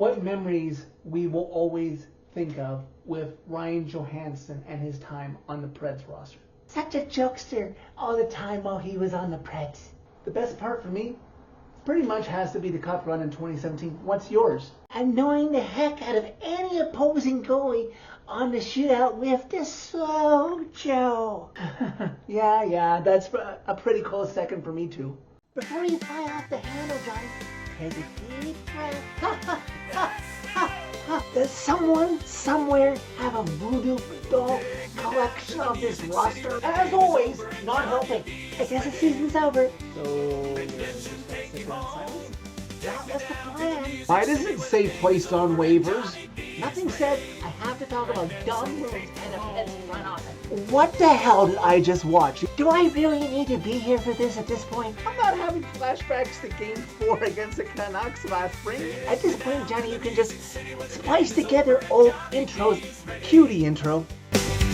What memories we will always think of with Ryan Johansson and his time on the Preds roster. Such a jokester all the time while he was on the Preds. The best part for me pretty much has to be the cup run in 2017. What's yours? Annoying the heck out of any opposing goalie on the shootout with the slow Joe. Yeah, that's a pretty close second for me too. Before you fly off the handle, Johnny, take a deep breath. Does someone somewhere have a voodoo doll collection of this roster? As always, not helping. I guess the season's over. So, sit down silence. That was the plan. Why does it say placed on waivers? Nothing said. I have to talk about dumb moves and a Pets front office. What the hell did I just watch? Do I really need to be here for this at this point? I'm not having flashbacks to Game 4 against the Canucks last spring. At this point, Johnny, you can just splice together old intros. Cutie intro.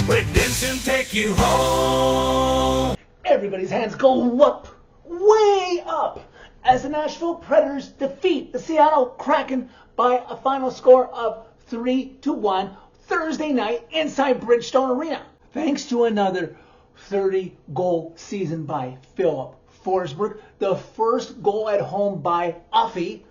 Redemption take you home. Everybody's hands go up, way up, as the Nashville Predators defeat the Seattle Kraken by a final score of 3-1 Thursday night inside Bridgestone Arena. Thanks to another 30-goal season by Philip Forsberg, the first goal at home by Uffy,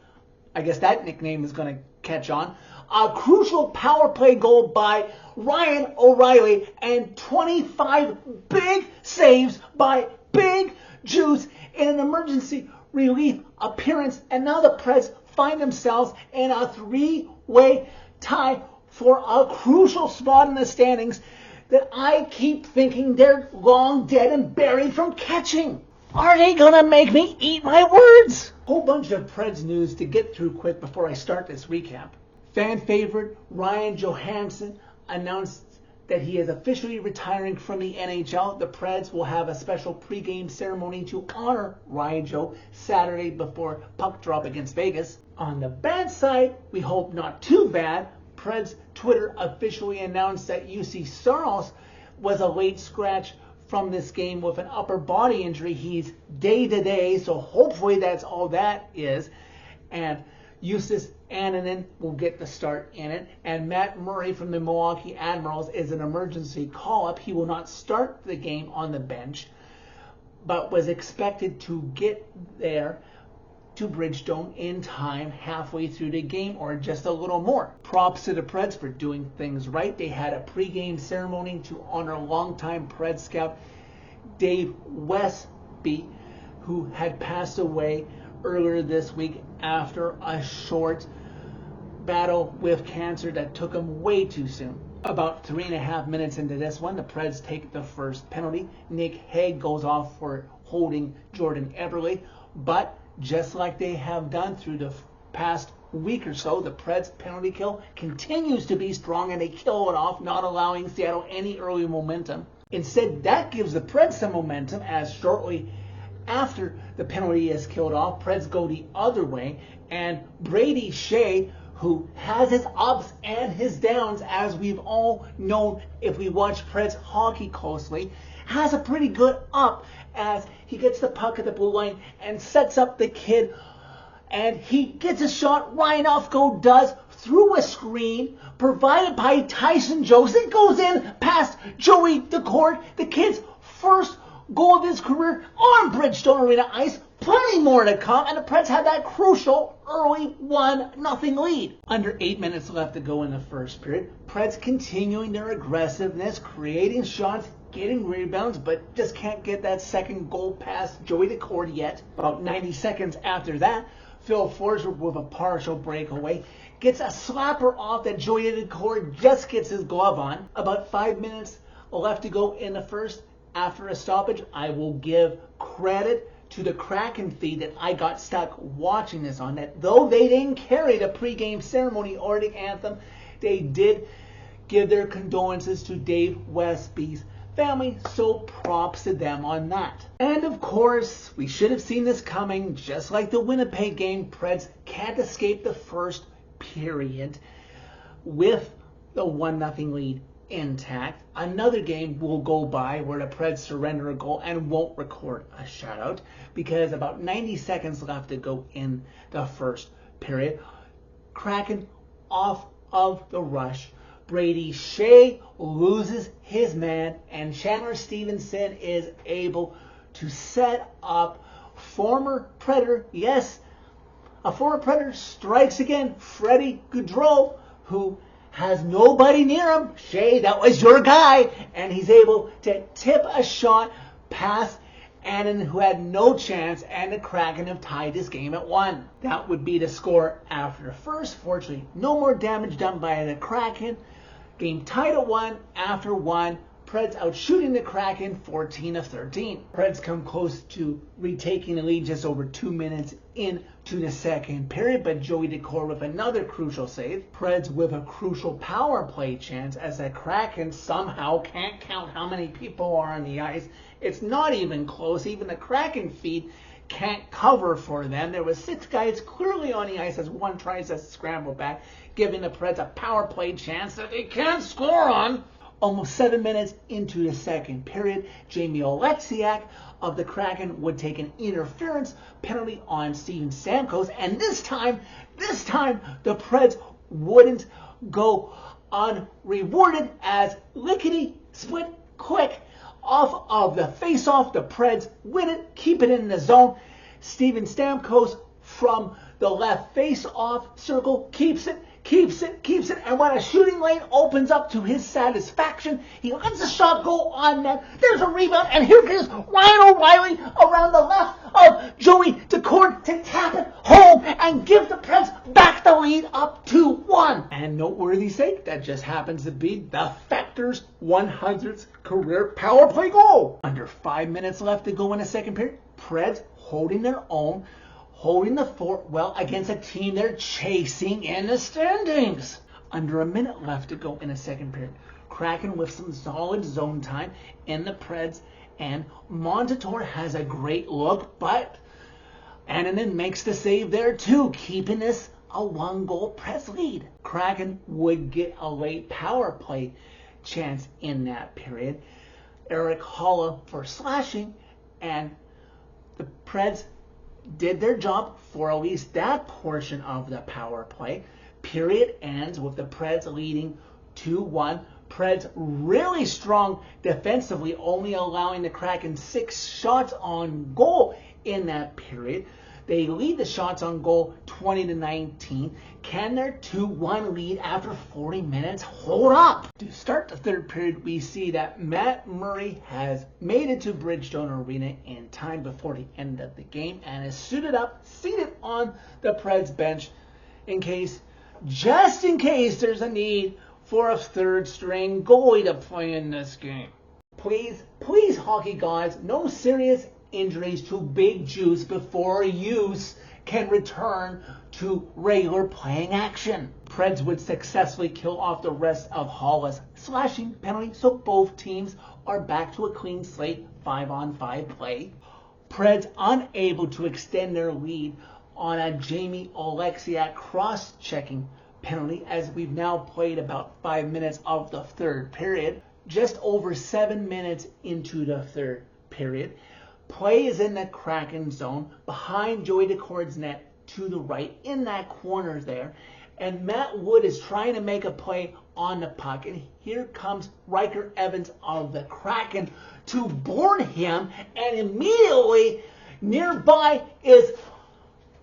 I guess that nickname is going to catch on, a crucial power play goal by Ryan O'Reilly, and 25 big saves by Big Juice in an emergency relief appearance. And now the Preds find themselves in a three-way tie for a crucial spot in the standings that I keep thinking they're long dead and buried from catching. Are they gonna make me eat my words? Whole bunch of Preds news to get through quick before I start this recap. Fan favorite Ryan Johansson announced that he is officially retiring from the NHL. The Preds will have a special pregame ceremony to honor Ryan Joe Saturday before puck drop against Vegas. On the bad side, we hope not too bad, Preds Twitter officially announced that UC Saros was a late scratch from this game with an upper body injury. He's day-to-day, so hopefully that's all that is. And Justus Annunen will get the start in it. And Matt Murray from the Milwaukee Admirals is an emergency call-up. He will not start the game on the bench, but was expected to get there to Bridgestone in time halfway through the game, or just a little more. Props to the Preds for doing things right. They had a pregame ceremony to honor longtime Preds scout Dave Westby, who had passed away earlier this week after a short battle with cancer that took him way too soon. About 3.5 minutes into this one, the Preds take the first penalty. Nick Hague goes off for holding Jordan Eberle, but just like they have done through the past week or so, the Preds penalty kill continues to be strong, and they kill it off, not allowing Seattle any early momentum. Instead, that gives the Preds some momentum, as shortly after the penalty is killed off, Preds go the other way, and Brady Shea, who has his ups and his downs, as we've all known if we watch Preds hockey closely, has a pretty good up as he gets the puck at the blue line and sets up the kid, and he gets a shot. Ryan Ufko does through a screen provided by Tyson Jones. It goes in past Joey Decord, the kid's first goal of his career on Bridgestone Arena ice. Plenty more to come, and the Preds had that crucial early 1-0 lead. Under 8 minutes left to go in the first period, Preds continuing their aggressiveness, creating shots, getting rebounds, but just can't get that second goal past Joey Decord yet. About 90 seconds after that, Phil Forsberg with a partial breakaway gets a slapper off that Joey Decord just gets his glove on. About 5 minutes left to go in the first. After a stoppage, I will give credit to the Kraken feed that I got stuck watching this on, that though they didn't carry the pregame ceremony or the anthem, they did give their condolences to Dave Westby's family, so props to them on that. And of course, we should have seen this coming. Just like the Winnipeg game, Preds can't escape the first period with the 1-0 lead intact. Another game will go by where the Preds surrender a goal and won't record a shutout, because about 90 seconds left to go in the first period, Kraken off of the rush. Brady Shea loses his man, and Chandler Stevenson is able to set up former Predator. Yes, a former Predator strikes again. Freddie Gaudreau, who has nobody near him. Shea, that was your guy. And he's able to tip a shot past Annan, who had no chance, and the Kraken have tied this game at 1. That would be the score after the first. Fortunately, no more damage done by the Kraken. Game tied at 1 after 1. Preds out shooting the Kraken 14 of 13. Preds come close to retaking the lead just over 2 minutes into the second period, but Joey Decor with another crucial save. Preds with a crucial power play chance as the Kraken somehow can't count how many people are on the ice. It's not even close. Even the Kraken feed can't cover for them. There was 6 guys clearly on the ice as one tries to scramble back, giving the Preds a power play chance that they can't score on. Almost 7 minutes into the second period, Jamie Oleksiak of the Kraken would take an interference penalty on Steven Stamkos, and this time the Preds wouldn't go unrewarded as lickety split quick off of the face-off. The Preds win it, keep it in the zone. Steven Stamkos from the left face-off circle keeps it, and when a shooting lane opens up to his satisfaction, he lets the shot go on net. There's a rebound, and here comes Ryan O'Reilly around the left of Joey Decor to tap it home and give the Preds back the lead up to 1. And noteworthy sake, that just happens to be the Factor's 100th career power play goal. Under 5 minutes left to go in the second period, Preds holding their own, holding the fort well against a team they're chasing in the standings. Under a minute left to go in the second period. Kraken with some solid zone time in the Preds, and Montator has a great look, but Annanen makes the save there too, keeping this a 1-goal Preds lead. Kraken would get a late power play chance in that period. Eric Holla for slashing, and the Preds did their job for at least that portion of the power play. Period ends with the Preds leading 2-1. Preds really strong defensively, only allowing the Kraken 6 shots on goal in that period. They lead the shots on goal 20-19. Can their 2-1 lead after 40 minutes hold up? To start the third period, we see that Matt Murray has made it to Bridgestone Arena in time before the end of the game and is suited up, seated on the Preds bench just in case there's a need for a third string goalie to play in this game. Please, hockey gods, no serious injuries to Big Juice before Use can return to regular playing action. Preds would successfully kill off the rest of Holla's slashing penalty, so both teams are back to a clean slate 5-on-5 play. Preds unable to extend their lead on a Jamie Oleksiak cross-checking penalty, as we've now played about 5 minutes of the third period. Just over 7 minutes into the third period, play is in the Kraken zone behind Joey Decor's net to the right in that corner there, and Matt Wood is trying to make a play on the puck, and here comes Riker Evans of the Kraken to board him, and immediately nearby is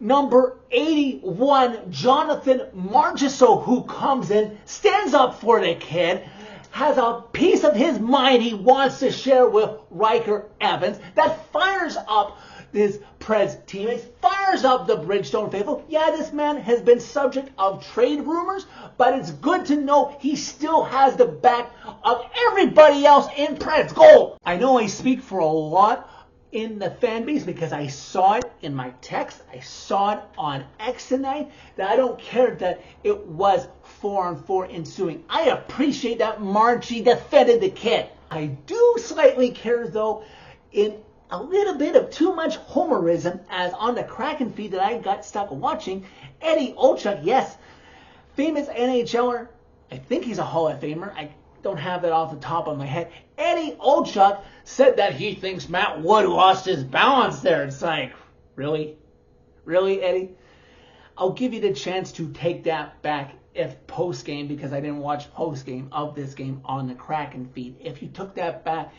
number 81, Jonathan Marchessault, who comes in, stands up for the kid, has a piece of his mind he wants to share with Riker Evans that fires up his Preds teammates, fires up the Bridgestone faithful. Yeah, this man has been subject of trade rumors, but it's good to know he still has the back of everybody else in Preds goal. I know I speak for a lot in the fan base because I saw it in my text, I saw it on X tonight, that I don't care that it was 4-on-4 ensuing. I appreciate that Marchie defended the kid. I do slightly care though in a little bit of too much homerism, as on the Kraken feed that I got stuck watching, Eddie Olchuk, yes, famous NHLer, I think he's a Hall of Famer, I don't have that off the top of my head. Eddie Olchuk said that he thinks Matt Wood lost his balance there. It's like, really? Really, Eddie? I'll give you the chance to take that back if post-game, because I didn't watch post-game of this game on the Kraken feed. If you took that back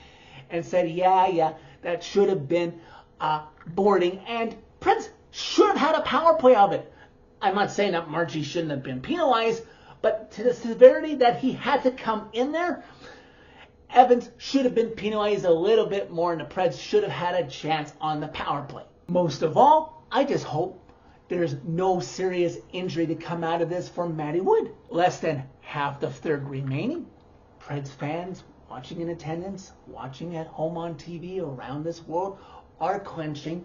and said, yeah, that should have been boarding, and Prince should have had a power play of it. I'm not saying that Marchie shouldn't have been penalized, but to the severity that he had to come in there, Evans should have been penalized a little bit more, and the Preds should have had a chance on the power play. Most of all, I just hope there's no serious injury to come out of this for Matty Wood. Less than half the third remaining. Preds fans watching in attendance, watching at home on TV around this world, are clenching,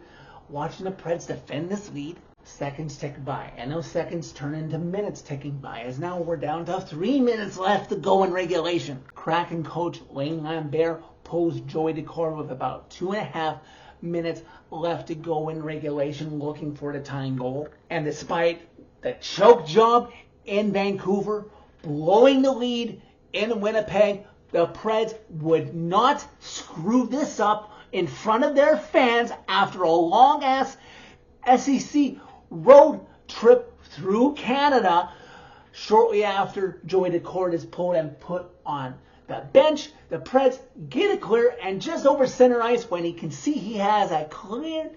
watching the Preds defend this lead. Seconds tick by, and those seconds turn into minutes ticking by, as now we're down to 3 minutes left to go in regulation. Kraken coach Wayne Lambert pulls Joey Decor with about 2.5 minutes left to go in regulation, looking for the tying goal. And despite the choke job in Vancouver, blowing the lead in Winnipeg, the Preds would not screw this up in front of their fans after a long-ass SEC road trip through Canada. Shortly after Joey Decor is pulled and put on the bench, the Preds get it clear and just over center ice when he can see he has a clear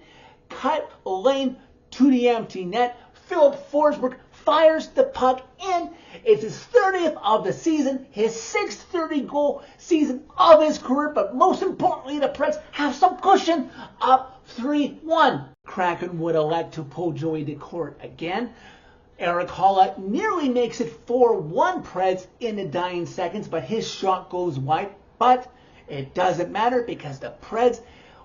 cut lane to the empty net. Philip Forsberg fires the puck in. It's his 30th of the season, his 6th 30-goal season of his career, but most importantly, the Preds have some cushion, up 3-1. Kraken would elect to pull Joey Decor again. Eric Holla nearly makes it 4-1 Preds in the dying seconds, but his shot goes wide. But it doesn't matter because the Preds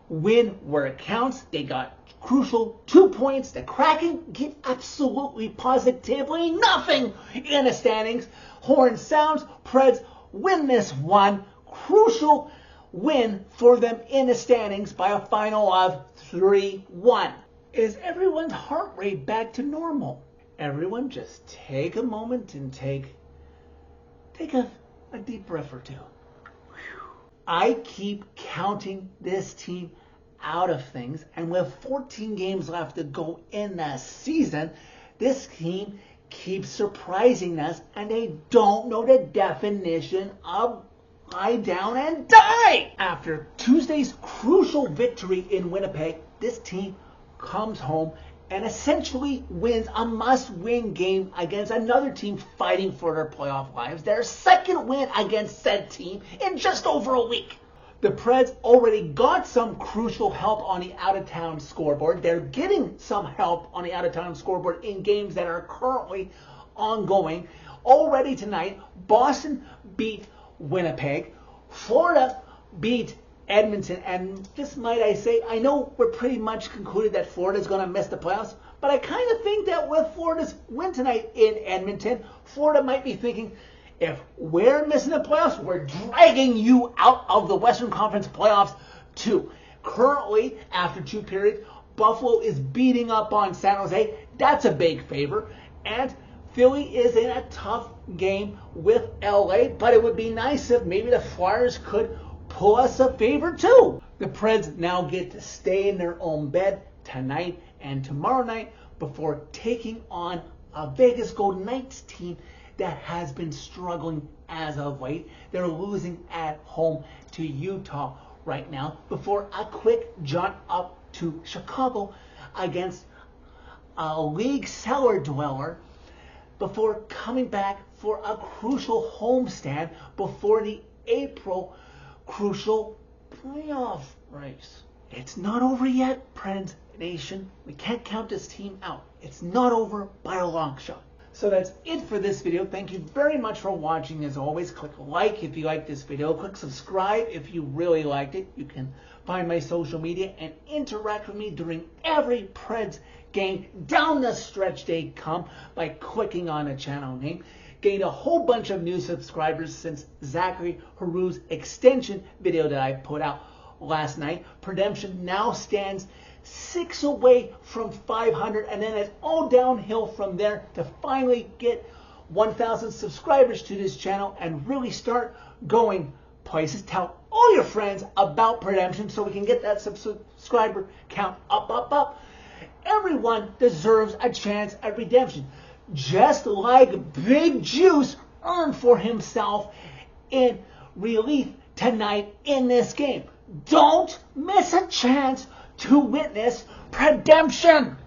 win where it counts. They got crucial 2 points. The Kraken get absolutely positively nothing in the standings. Horn sounds. Preds win this one. Crucial win for them in the standings by a final of 3-1. Is everyone's heart rate back to normal? Everyone just take a moment and take a deep breath or two. I keep counting this team out of things, and with 14 games left to go in the season, this team keeps surprising us, and they don't know the definition of lie down and die. After Tuesday's crucial victory in Winnipeg, this team comes home and essentially wins a must-win game against another team fighting for their playoff lives. Their second win against said team in just over a week. The Preds already got some crucial help on the out-of-town scoreboard. They're getting some help on the out-of-town scoreboard in games that are currently ongoing. Already tonight, Boston beat Winnipeg. Florida beat Edmonton, and just might I say, I know we're pretty much concluded that Florida's going to miss the playoffs, but I kind of think that with Florida's win tonight in Edmonton, Florida might be thinking, if we're missing the playoffs, we're dragging you out of the Western Conference playoffs too. Currently, after 2 periods, Buffalo is beating up on San Jose. That's a big favor. And Philly is in a tough game with LA, but it would be nice if maybe the Flyers could pull us a favor too. The Preds now get to stay in their own bed tonight and tomorrow night before taking on a Vegas Golden Knights team that has been struggling as of late. They're losing at home to Utah right now before a quick jaunt up to Chicago against a league cellar dweller before coming back for a crucial homestand before the April crucial playoff race. It's not over yet, Preds Nation. We can't count this team out. It's not over by a long shot. So that's it for this video. Thank you very much for watching. As always, click like if you like this video. Click subscribe if you really liked it. You can find my social media and interact with me during every Preds game down the stretch they come by clicking on a channel name. Gained a whole bunch of new subscribers since Zachary Haru's extension video that I put out last night. Redemption now stands 6 away from 500, and then it's all downhill from there to finally get 1,000 subscribers to this channel and really start going places. Tell all your friends about Redemption so we can get that subscriber count up. everyone deserves a chance at redemption, just like Big Juice earned for himself in relief tonight in this game. Don't miss a chance to witness redemption.